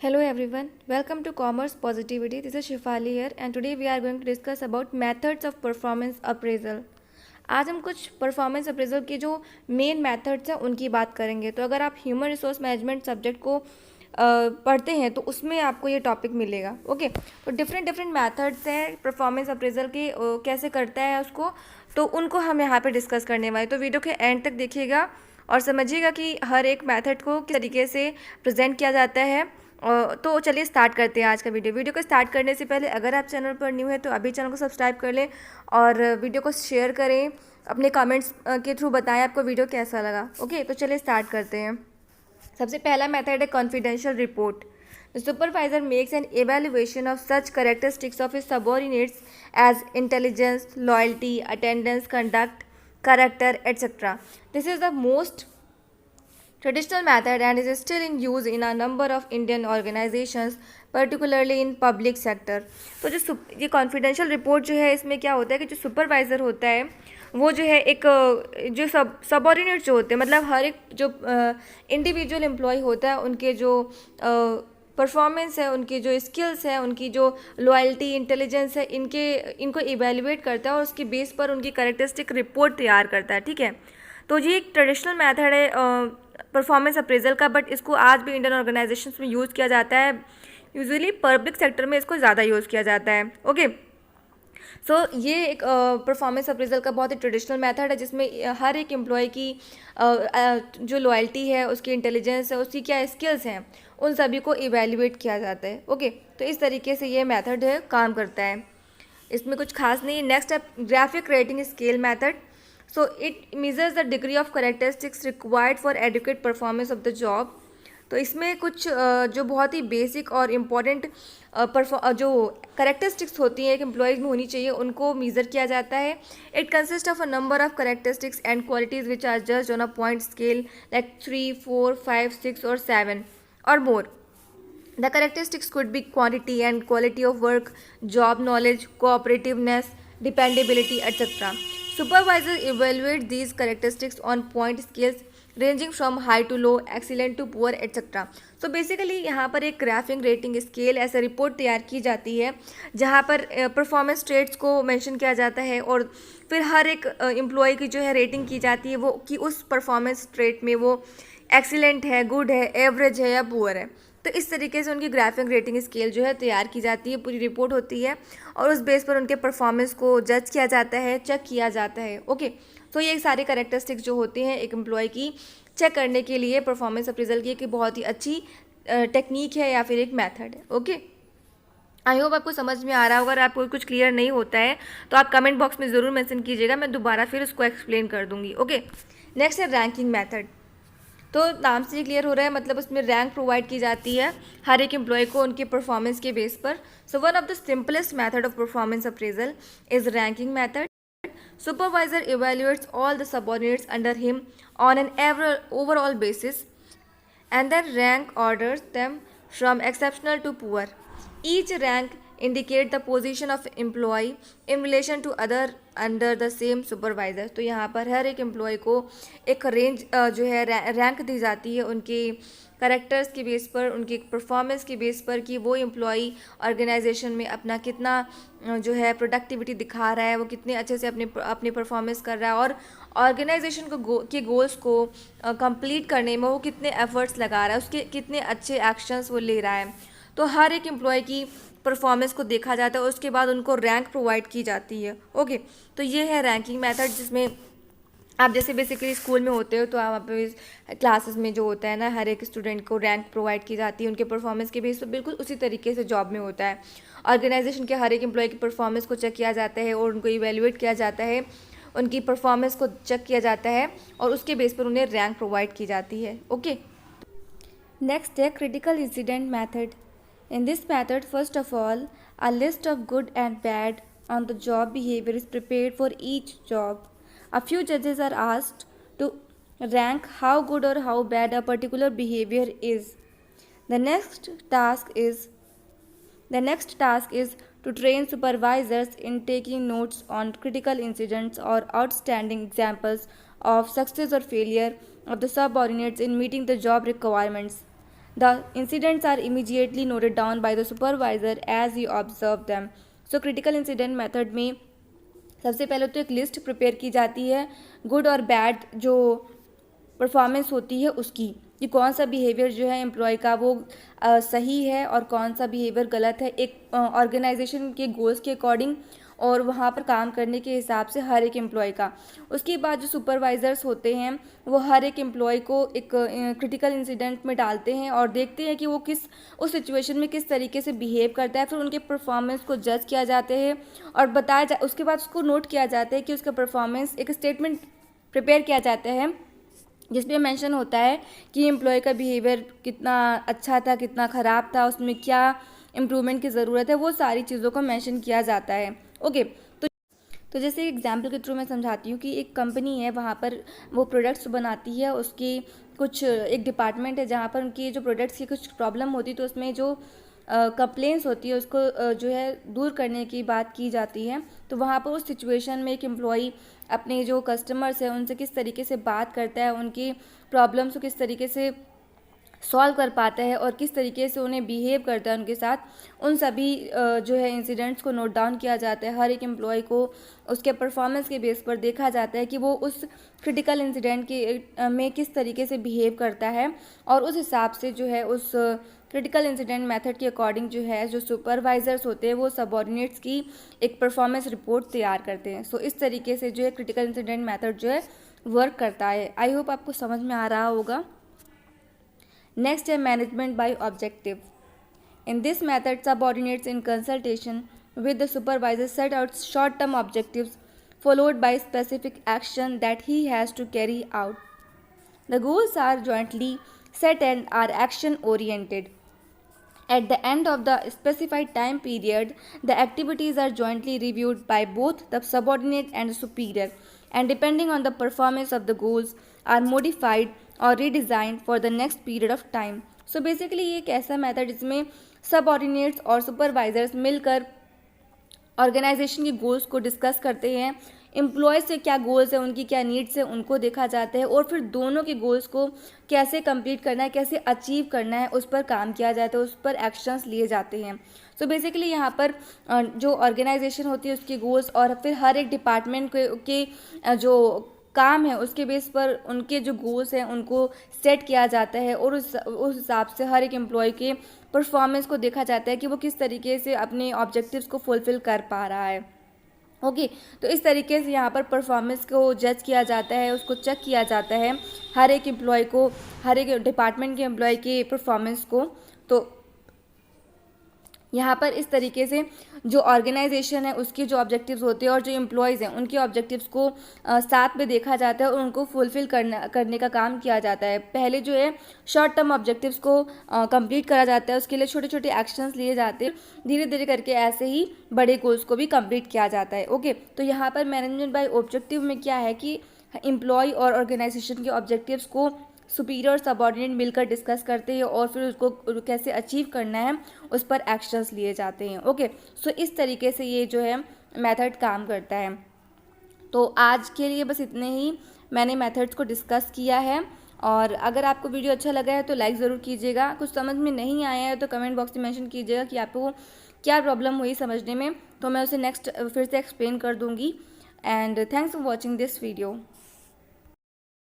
Hello everyone, welcome to Commerce Positivity. This is Shifali here and today we are going to discuss about methods of performance appraisal. आज हम कुछ performance appraisal के जो main methods हैं उनकी बात करेंगे। तो अगर आप ह्यूमन रिसोर्स मैनेजमेंट सब्जेक्ट को पढ़ते हैं तो उसमें आपको ये टॉपिक मिलेगा। ओके, तो डिफरेंट डिफरेंट मेथड्स हैं परफॉर्मेंस अप्रेजल के, कैसे करता है उसको, तो उनको हम यहाँ पे डिस्कस करने वाले। तो वीडियो के एंड तक देखिएगा और समझिएगा कि हर एक मेथड को किस तरीके से प्रेजेंट किया जाता है। तो चलिए स्टार्ट करते हैं आज का वीडियो को स्टार्ट करने से पहले अगर आप चैनल पर न्यू है तो अभी चैनल को सब्सक्राइब कर लें और वीडियो को शेयर करें, अपने कमेंट्स के थ्रू बताएं आपको वीडियो कैसा लगा। ओके, तो चलिए स्टार्ट करते हैं। सबसे पहला मेथड है confidential report. The supervisor makes an evaluation of such characteristics of his subordinates as intelligence, loyalty, attendance, conduct, character, etc. This is the most traditional method and is still in use in a number of Indian organizations, particularly in public sector. तो जो ये confidential report जो है इसमें क्या होता है कि जो सुपरवाइज़र होता है वो जो है एक जो सबऑर्डिनेट जो होते हैं, मतलब हर एक जो इंडिविजुअल एम्प्लॉय होता है उनके जो परफॉर्मेंस है, उनकी जो स्किल्स है, उनकी जो लॉयल्टी, इंटेलिजेंस है, इनको इवेल्युएट करता है और उसकी बेस पर उनकी कैरेक्टरिस्टिक रिपोर्ट तैयार करता है। ठीक है, तो ये एक ट्रेडिशनल मेथड है परफॉर्मेंस अप्रेजल का, बट इसको आज भी इंडियन ऑर्गेनाइजेशंस में यूज़ किया जाता है। यूजुअली पब्लिक सेक्टर में इसको ज़्यादा यूज़ किया जाता है। ओके, सो ये एक परफॉर्मेंस अप्रेजल का बहुत ही ट्रेडिशनल मेथड है जिसमें हर एक एम्प्लॉय की जो लॉयल्टी है, उसकी इंटेलिजेंस है, उसकी क्या स्किल्स हैं, उन सभी को इवेल्युएट किया जाता है। ओके, तो इस तरीके से ये मेथड है काम करता है, इसमें कुछ खास नहीं। नेक्स्ट है graphic rating scale method. So it measures the degree of characteristics required for adequate performance of the job. तो इसमें कुछ जो बहुत ही बेसिक और इम्पॉर्टेंट जो करेक्टरिस्टिक्स होती हैं एक एम्प्लॉयज़ में होनी चाहिए उनको मेज़र किया जाता है। It consist of a number of characteristics and qualities which are judged on a point scale like 3, 4, 5, 6 और 7 और मोर. The characteristics could be quantity and quality of work, job knowledge, cooperativeness, dependability, etc. Supervisors evaluate these characteristics on point scales ranging from high to low, excellent to poor, etc. So basically यहाँ पर एक graphic rating scale ऐसा report तैयार की जाती है जहाँ पर परफॉर्मेंस ट्रेड्स को मेंशन किया जाता है और फिर हर एक एम्प्लॉय की जो है रेटिंग की जाती है वो कि उस परफॉर्मेंस ट्रेड में वो एक्सीलेंट है, गुड है, एवरेज है या पुअर है। तो इस तरीके से उनकी ग्राफिक रेटिंग स्केल जो है तैयार की जाती है, पूरी रिपोर्ट होती है और उस बेस पर उनके परफॉर्मेंस को जज किया जाता है, चेक किया जाता है। ओके, तो ये सारे कैरेक्टरिस्टिक्स जो होते हैं एक एम्प्लॉय की चेक करने के लिए परफॉर्मेंस अप्रेजल की एक बहुत ही अच्छी टेक्निक है या फिर एक मेथड है। ओके, आई होप आपको समझ में आ रहा होगा। अगर आपको कुछ क्लियर नहीं होता है तो आप कमेंट बॉक्स में ज़रूर मेंशन कीजिएगा, मैं दोबारा फिर उसको एक्सप्लेन कर दूंगी। ओके, नेक्स्ट है रैंकिंग मेथड। तो नाम से ही क्लियर हो रहा है, मतलब उसमें रैंक प्रोवाइड की जाती है हर एक एम्प्लॉय को उनके परफॉर्मेंस के बेस पर। So one of the simplest method of performance appraisal is ranking method. Supervisor evaluates all the subordinates under him on an overall basis and then rank orders them from exceptional to poor. Each rank indicate the position of employee in relation to other under the same supervisor. तो यहाँ पर हर एक employ को एक range जो है rank दी जाती है उनके करेक्टर्स के बेस पर, उनकी परफॉर्मेंस के बेस पर कि वो एम्प्लॉई ऑर्गेनाइजेशन में अपना कितना जो है प्रोडक्टिविटी दिखा रहा है, वो कितने अच्छे से अपनी परफॉर्मेंस कर रहा है और ऑर्गेनाइजेशन के गोल्स को कंप्लीट करने में वो कितने एफर्ट्स लगा रहा है, उसके कितने अच्छे एक्शंस वो ले रहा है। तो हर एक एम्प्लॉय की परफॉर्मेंस को देखा जाता है और उसके बाद उनको रैंक प्रोवाइड की जाती है। ओके, तो ये है रैंकिंग मेथड जिसमें आप जैसे बेसिकली स्कूल में होते हो तो आप क्लासेस में जो होता है ना, हर एक स्टूडेंट को रैंक प्रोवाइड की जाती है उनके परफॉर्मेंस के बेस पर। बिल्कुल उसी तरीके से जॉब में होता है, ऑर्गेनाइजेशन के हर एक एम्प्लॉय की परफॉर्मेंस को चेक किया जाता है और उनको इवेल्युएट किया जाता है, उनकी परफॉर्मेंस को चेक किया जाता है और उसके बेस पर उन्हें रैंक प्रोवाइड की जाती है। ओके, नेक्स्ट है critical incident method. In this method, first of all, a list of good and bad on the job behavior is prepared for each job. A few judges are asked to rank how good or how bad a particular behavior is. The next task is to train supervisors in taking notes on critical incidents or outstanding examples of success or failure of the subordinates in meeting the job requirements. The incidents are immediately noted down by the supervisor as you observe them. So critical incident method में सबसे पहले तो एक list prepare की जाती है good और bad जो परफॉर्मेंस होती है उसकी, कि कौन सा बिहेवियर जो है एम्प्लॉय का वो सही है और कौन सा बिहेवियर गलत है, एक ऑर्गेनाइजेशन के गोल्स के अकॉर्डिंग और वहाँ पर काम करने के हिसाब से हर एक एम्प्लॉय का। उसके बाद जो सुपरवाइज़र्स होते हैं वो हर एक एम्प्लॉय को एक क्रिटिकल इंसिडेंट में डालते हैं और देखते हैं कि वो उस सिचुएशन में किस तरीके से बिहेव करता है। फिर उनके परफॉर्मेंस को जज किया जाते हैं और उसके बाद उसको नोट किया जाता है कि उसका परफॉर्मेंस, एक स्टेटमेंट प्रिपेयर किया जाता है जिसमें मेंशन होता है कि एम्प्लॉय का बिहेवियर कितना अच्छा था, कितना ख़राब था, उसमें क्या इम्प्रूवमेंट की ज़रूरत है, वो सारी चीज़ों को मेंशन किया जाता है। ओके, तो जैसे एग्जांपल के थ्रू मैं समझाती हूँ कि एक कंपनी है, वहाँ पर वो प्रोडक्ट्स बनाती है, उसकी कुछ एक डिपार्टमेंट है जहाँ पर उनकी जो प्रोडक्ट्स की कुछ प्रॉब्लम होती है तो उसमें जो कंप्लेंट्स होती है उसको जो है दूर करने की बात की जाती है। तो वहाँ पर उस सिचुएशन में एक एम्प्लॉई अपने जो कस्टमर्स हैं उनसे किस तरीके से बात करता है, उनकी प्रॉब्लम्स को किस तरीके से सॉल्व कर पाता है और किस तरीके से उन्हें बिहेव करता है उनके साथ, उन सभी जो है इंसिडेंट्स को नोट डाउन किया जाता है। हर एक एम्प्लॉय को उसके परफॉर्मेंस के बेस पर देखा जाता है कि वो उस क्रिटिकल इंसिडेंट के में किस तरीके से बिहेव करता है और उस हिसाब से जो है उस क्रिटिकल इंसिडेंट मेथड के अकॉर्डिंग जो है जो सुपरवाइजर्स होते हैं वो सबऑर्डिनेट्स की एक परफॉर्मेंस रिपोर्ट तैयार करते हैं। सो इस तरीके से जो है क्रिटिकल इंसिडेंट मेथड जो है वर्क करता है। आई होप आपको समझ में आ रहा होगा। नेक्स्ट है management by objective. In this method, subordinates in consultation with the supervisor set out short-term objectives followed by specific action that he has to carry out. The goals are jointly set and are action-oriented. At the end of the specified time period, the activities are jointly reviewed by both the subordinate and the superior, and depending on the performance of the goals, are modified or redesigned for the next period of time. So basically ये एक ऐसा method जिसमें subordinates और supervisors मिलकर organisation के goals को discuss करते हैं, एम्प्लॉयज़ से क्या गोल्स हैं, उनकी क्या नीड्स है, उनको देखा जाता है और फिर दोनों के गोल्स को कैसे कंप्लीट करना है, कैसे अचीव करना है, उस पर काम किया जाता है, उस पर एक्शंस लिए जाते हैं। सो बेसिकली यहाँ पर जो ऑर्गेनाइजेशन होती है उसके गोल्स और फिर हर एक डिपार्टमेंट के जो काम है उसके बेस पर उनके जो गोल्स हैं उनको सेट किया जाता है और उस हिसाब से हर एक एम्प्लॉय के परफॉर्मेंस को देखा जाता है कि वो किस तरीके से अपने ऑब्जेक्टिव्स को फुलफ़िल कर पा रहा है। ओके, तो इस तरीके से यहाँ पर परफॉर्मेंस को जज किया जाता है, उसको चेक किया जाता है हर एक एम्प्लॉय को, हर एक डिपार्टमेंट के एम्प्लॉय के परफॉर्मेंस को। तो यहाँ पर इस तरीके से जो ऑर्गेनाइजेशन है उसके जो ऑब्जेक्टिव्स होते हैं और जो एम्प्लॉयज़ हैं उनके ऑब्जेक्टिव्स को साथ में देखा जाता है और उनको फुलफ़िल करने का काम किया जाता है। पहले जो है शॉर्ट टर्म ऑब्जेक्टिव्स को कंप्लीट करा जाता है, उसके लिए छोटे छोटे एक्शंस लिए जाते हैं, धीरे धीरे करके ऐसे ही बड़े गोल्स को भी कंप्लीट किया जाता है। ओके, तो यहाँ पर मैनेजमेंट बाय ऑब्जेक्टिव में क्या है कि एम्प्लॉय और ऑर्गेनाइजेशन के ऑब्जेक्टिव्स को सुपीरियर और सबऑर्डिनेट मिलकर डिस्कस करते हैं और फिर उसको कैसे अचीव करना है उस पर एक्शंस लिए जाते हैं। ओके, सो इस तरीके से ये जो है मेथड काम करता है। तो आज के लिए बस इतने ही मैंने मेथड्स को डिस्कस किया है और अगर आपको वीडियो अच्छा लगा है तो लाइक ज़रूर कीजिएगा। कुछ समझ में नहीं आया है तो कमेंट बॉक्स में मेंशन कीजिएगा कि आपको क्या प्रॉब्लम हुई समझने में, तो मैं उसे नेक्स्ट फिर से एक्सप्लेन कर दूँगी। And thanks for watching this video.